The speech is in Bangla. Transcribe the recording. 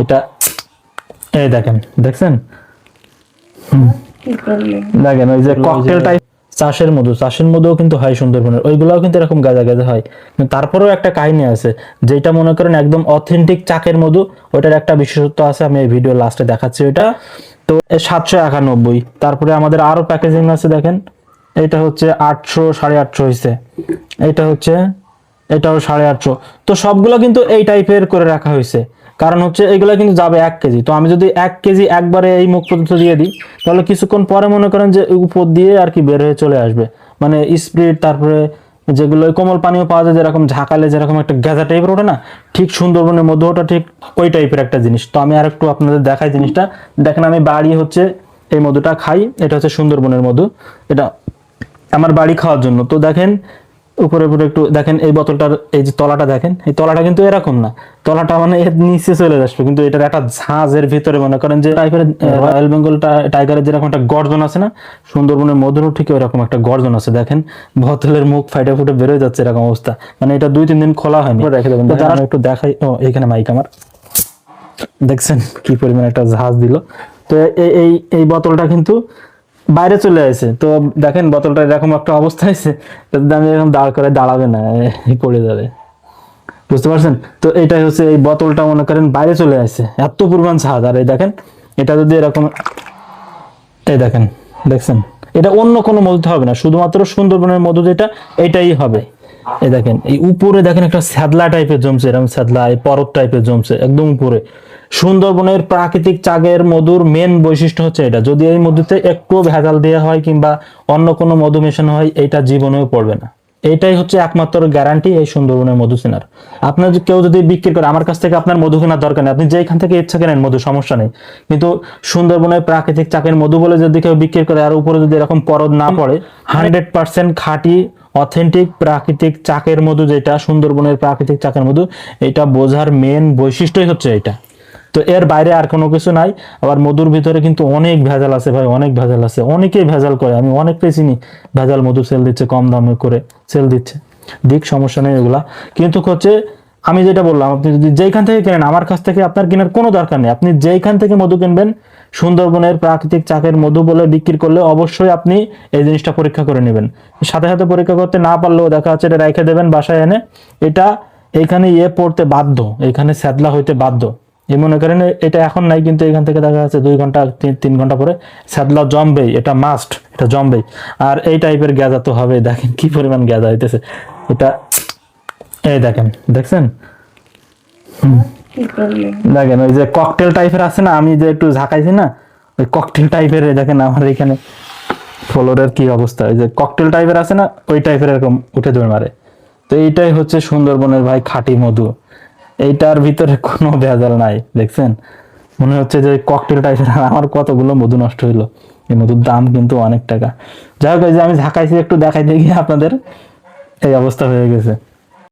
এটা এই দেখেন, দেখছেন? দেখেন ওই যে ককটেল টাইপ চাষের মধু, চাষের মধুও কিন্তু হয় সুন্দরবনের, ওইগুলাও কিন্তু এরকম গাজা গাজা হয়। কিন্তু তারপরেও একটা কাহিনী আছে, যেটা মনে করেন একদম অথেন্টিক চাকের মধু, ওটার একটা বিশেষত্ব আছে, আমি এই ভিডিও লাস্টে দেখাচ্ছি ওইটা। তো 791। তারপরে আমাদের আরো প্যাকেজিং আছে, দেখেন এটা হচ্ছে 800, 850 হয়েছে, এটা হচ্ছে, এটাও 850। তো সবগুলো কিন্তু এই টাইপের করে রাখা হয়েছে, কারণ হচ্ছে এগুলা কিন্তু যাবে 1 কেজি। তো আমি যদি 1 কেজি একবারে এই মুখ পর্যন্ত দিয়ে দিই, তাহলে কিছুক্ষণ পরে মনে করেন যে উপর দিয়ে আর কি বের হয়ে চলে আসবে, মানে স্প্রিট, তারপরে যেগুলো কোমল পানীয় পাওয়া যায়, যেরকম ঝাঁকালে যেরকম একটা গেজা টাইপের ওঠে না, ঠিক সুন্দরবনের মধ্যে ওটা ঠিক ওই টাইপের একটা জিনিস। তো আমি আর একটু আপনাদের দেখাই জিনিসটা। দেখেন আমি বাড়ি হচ্ছে এই মধুটা খাই, এটা হচ্ছে সুন্দরবনের মধু, এটা আমার বাড়ি খাওয়ার জন্য। তো দেখেন উপরে উপরে একটু দেখেন, এই বোতলটার এই যে তলাটা দেখেন, এই তলাটা কিন্তু এরকম না, তলাটা মানে এর নিচে চলে আসবে, কিন্তু এটার একটা ঝাঁজের ভিতরে মনে করেন যে টাইপের রয়্যাল বেঙ্গল টাইগারের যেরকম একটা গর্জন আছে না, সুন্দরবনের মধুরও ঠিক ওইরকম একটা গর্জন আছে। দেখেন বোতলের মুখ ফাইটে ফুটে বেরোয় যাচ্ছে এরকম অবস্থা, মানে এটা 2-3 দিন খোলা হয়নি। রেখে দেবেন, যারা একটু দেখাই। ও এইখানে মাইক আমার, দেখছেন কি পরিমাণ একটা ঝাঁজ দিল। তো এই এই এই বোতলটা কিন্তু বাইরে চলে আসে। তো দেখেন বোতলটা এরকম একটা অবস্থা হয়েছে, আমি এরকম দাঁড় করে দাঁড়াবে না, পড়ে যাবে, বুঝতে পারছেন? তো এটাই হচ্ছে, এই বোতলটা মনে করেন বাইরে চলে আসে, এত পরিমাণ ঝাঁজ। আর এই দেখেন এটা যদি এরকম, এই দেখেন, দেখছেন, এটা অন্য কোনো মধুতে হবে না, শুধুমাত্র সুন্দরবনের মধু যেটা এটাই হবে। এই দেখেন এই উপরে দেখেন একটা স্যাদলা টাইপের জমছে, এরকম স্যাদলা এই পরত টাইপের জমছে একদম উপরে। সুন্দরবনের প্রাকৃতিক চাগের মধুর মেন বৈশিষ্ট্য হচ্ছে এটা, যদি এই মধুতে একটু ভেজাল দেওয়া হয় কিংবা অন্য কোনো মধু মেশানো হয়, এটা জীবনেও পড়বে না। এটাই হচ্ছে একমাত্র গ্যারান্টি এই সুন্দরবনের মধু চেনার। আপনার কেউ যদি বিক্রি করে, আমার কাছ থেকে আপনার মধু কেনার দরকার নেই, আপনি যেখান থেকে ইচ্ছা কেনেন মধু, সমস্যা নেই। কিন্তু সুন্দরবনের প্রাকৃতিক চাকের মধু বলে যদি কেউ বিক্রি করে, আর উপরে যদি এরকম পরদ না পড়ে, 100% খাঁটি অথেন্টিক প্রাকৃতিক চাকের মধু, যেটা সুন্দরবনের প্রাকৃতিক চাকের মধু, এটা বোঝার মেন বৈশিষ্ট্যই হচ্ছে এটা। তো এর বাইরে আর কোনো কিছু নাই। আবার মধুর ভিতরে কিন্তু অনেক ভেজাল আছে ভাই, অনেক ভেজাল আছে, অনেকেই ভেজাল করে, আমি অনেকটাই চিনি ভেজাল মধু সেল দিচ্ছে, কম দামে করে সেল দিচ্ছে, দিক, সমস্যা নেই এগুলা। কিন্তু হচ্ছে আমি যেটা বললাম, আপনি যদি যেখান থেকে কেনেন, আমার কাছ থেকে আপনার কেনার কোনো দরকার নেই, আপনি যেখান থেকে মধু কিনবেন সুন্দরবনের প্রাকৃতিক চাকের মধু বলে বিক্রি করলে অবশ্যই আপনি এই জিনিসটা পরীক্ষা করে নেবেন। সাথে সাথে পরীক্ষা করতে না পারলেও দেখা যাচ্ছে এটা রেখে দেবেন বাসায় এনে, এটা এইখানে পড়তে বাধ্য, এখানে স্যাদলা হইতে বাধ্য। এই মনে করেন এটা এখন নাই, কিন্তু এখান থেকে দেখা যাচ্ছে 2 ঘন্টা 3 ঘন্টা পরে স্যাদলা জমবেই, এটা মাস্ট, এটা জমবেই। আর এই টাইপের গ্যাজা তো হবে, দেখেন কি পরিমাণ গ্যাজা হইতেছে এটা, এই দেখেন, দেখছেন? দেখেন ওই যে ককটেল টাইপের আছে না, আমি যে একটু ঝাঁকাইছি না, ওই ককটেল টাইপের, দেখেন আমার এখানে ফ্লোরের কি অবস্থা, ওই যে ককটেল টাইপের আছে না, ওই টাইপের এরকম উঠে দৌড় মারে। তো এইটাই হচ্ছে সুন্দরবনের ভাই খাঁটি মধু, এইটার ভিতরে কোনো ভেজাল নাই। দেখছেন, মনে হচ্ছে যে ককটেল টাইপের। আমার কতগুলো মধু নষ্ট হইলো, এই মধুর দাম কিন্তু অনেক টাকা। যাই হোক, এই যে আমি ঝাঁকাইছি একটু দেখাই দিয়ে গিয়ে আপনাদের, এই অবস্থা হয়ে গেছে।